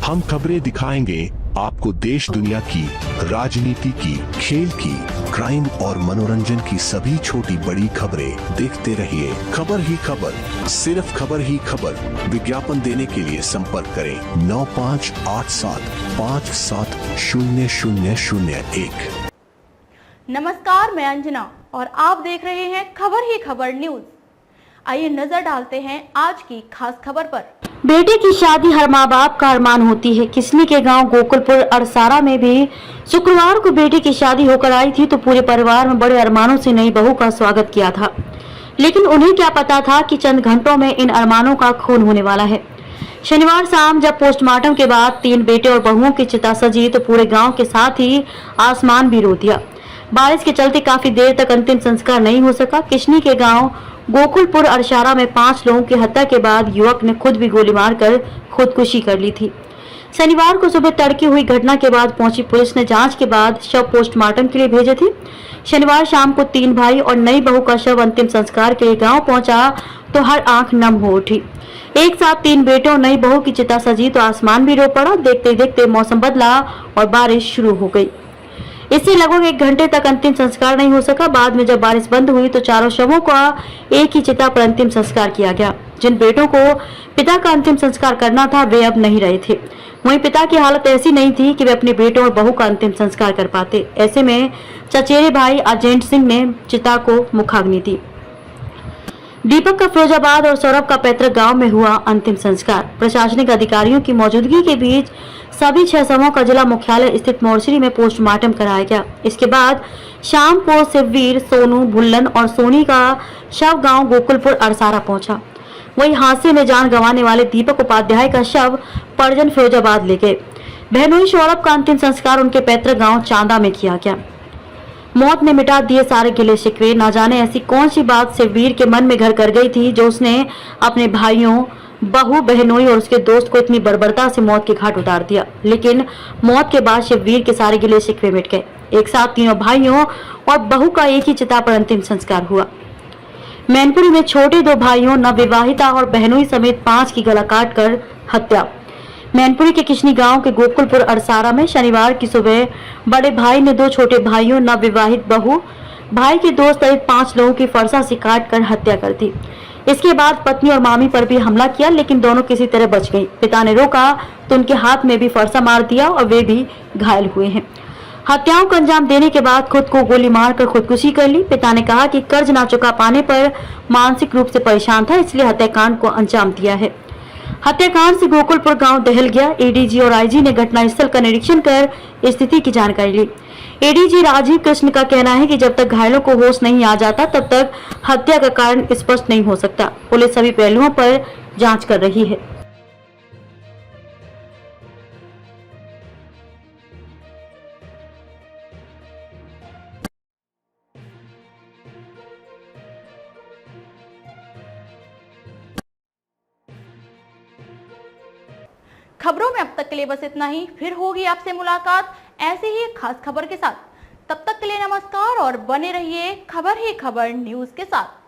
हम खबरें दिखाएंगे आपको देश दुनिया की, राजनीति की, खेल की, क्राइम और मनोरंजन की सभी छोटी बड़ी खबरें। देखते रहिए खबर ही खबर, सिर्फ खबर ही खबर। विज्ञापन देने के लिए संपर्क करें 9587570001। नमस्कार, मैं अंजना और आप देख रहे हैं खबर ही खबर न्यूज। आइए नजर डालते हैं आज की खास खबर पर। बेटे की शादी हर माँ बाप का अरमान होती है। किसनी के गांव गोकुलपुर अरसारा में भी शुक्रवार को बेटे की शादी होकर आई थी तो पूरे परिवार में बड़े अरमानों से नई बहू का स्वागत किया था। लेकिन उन्हें क्या पता था कि चंद घंटों में इन अरमानों का खून होने वाला है। शनिवार शाम जब पोस्टमार्टम के बाद 3 बेटे और बहुओं की चिता सजी तो पूरे गाँव के साथ ही आसमान भी रो दिया। बारिश के चलते काफी देर तक अंतिम संस्कार नहीं हो सका। किशनी के गांव गोकुलपुर अरसारा में 5 लोगों की हत्या के बाद युवक ने खुद भी गोली मारकर खुदकुशी कर ली थी। शनिवार को सुबह तड़के हुई घटना के बाद पहुंची पुलिस ने जांच के बाद शव पोस्टमार्टम के लिए भेजे थे। शनिवार शाम को 3 भाई और नई बहू का शव अंतिम संस्कार के लिए गाँव पहुंचा तो हर आंख नम हो उठी। एक साथ 3 बेटों और नई बहू की चिता सजी तो आसमान भी रो पड़ा। देखते देखते मौसम बदला और बारिश शुरू हो गई। इससे लगभग 1 घंटे तक अंतिम संस्कार नहीं हो सका। बाद में जब बारिश बंद हुई तो चारों शवों का एक ही चिता पर अंतिम संस्कार किया गया। जिन बेटों को पिता का अंतिम संस्कार करना था वे अब नहीं रहे थे। वहीं पिता की हालत ऐसी नहीं थी कि वे अपने बेटों और बहू का अंतिम संस्कार कर पाते। ऐसे में चचेरे भाई अजेंट सिंह ने चिता को मुखाग्नि दी। दीपक का फिरोजाबाद और सौरभ का पैतृक गांव में हुआ अंतिम संस्कार। प्रशासनिक अधिकारियों की मौजूदगी के बीच सभी 6 शवों का जिला मुख्यालय स्थित मोर्चरी में पोस्टमार्टम कराया गया। इसके बाद शाम को शिववीर, सोनू, भुल्लन और सोनी का शव गांव गोकुलपुर अरसारा पहुंचा। वहीं हादसे में जान गंवाने वाले दीपक उपाध्याय का शव परिजन फिरोजाबाद ले गए। बहनोई सौरभ का अंतिम संस्कार उनके पैतृक गाँव चांदा में किया गया। मौत ने मिटा दिए सारे गिले शिकवे। न जाने ऐसी कौन सी बात शिववीर के मन में घर कर गई थी जो उसने अपने भाइयों, बहू, बहनोई और उसके दोस्त को इतनी बर्बरता से मौत के घाट उतार दिया। लेकिन मौत के बाद शिववीर के सारे गिले शिकवे मिट गए। एक साथ तीनों भाइयों और बहू का एक ही चिता पर अंतिम संस्कार हुआ। मैनपुरी में छोटे 2 भाइयों, नवविवाहिता और बहनोई समेत 5 की गला काट कर हत्या। मैनपुरी के किशनी गांव के गोकुलपुर अरसारा में शनिवार की सुबह बड़े भाई ने 2 छोटे भाइयों, नवविवाहित बहू, भाई के दोस्त सहित 5 लोगों की फरसा से काट कर हत्या कर दी। इसके बाद पत्नी और मामी पर भी हमला किया लेकिन दोनों किसी तरह बच गई। पिता ने रोका तो उनके हाथ में भी फरसा मार दिया और वे भी घायल हुए हैं। हत्याओं को अंजाम देने के बाद खुद को गोली मारकर खुदकुशी कर ली। पिता ने कहा कि कर्ज ना चुका पाने पर मानसिक रूप से परेशान था, इसलिए हत्याकांड को अंजाम दिया है। हत्याकांड से गोकुलपुर गांव दहल गया। एडीजी और आईजी ने घटनास्थल का निरीक्षण कर स्थिति की जानकारी ली। एडीजी राजीव कृष्ण का कहना है कि जब तक घायलों को होश नहीं आ जाता तब तक हत्या का कारण स्पष्ट नहीं हो सकता। पुलिस सभी पहलुओं पर जांच कर रही है। खबरों में अब तक के लिए बस इतना ही। फिर होगी आपसे मुलाकात ऐसे ही एक खास खबर के साथ। तब तक के लिए नमस्कार और बने रहिए खबर ही खबर न्यूज के साथ।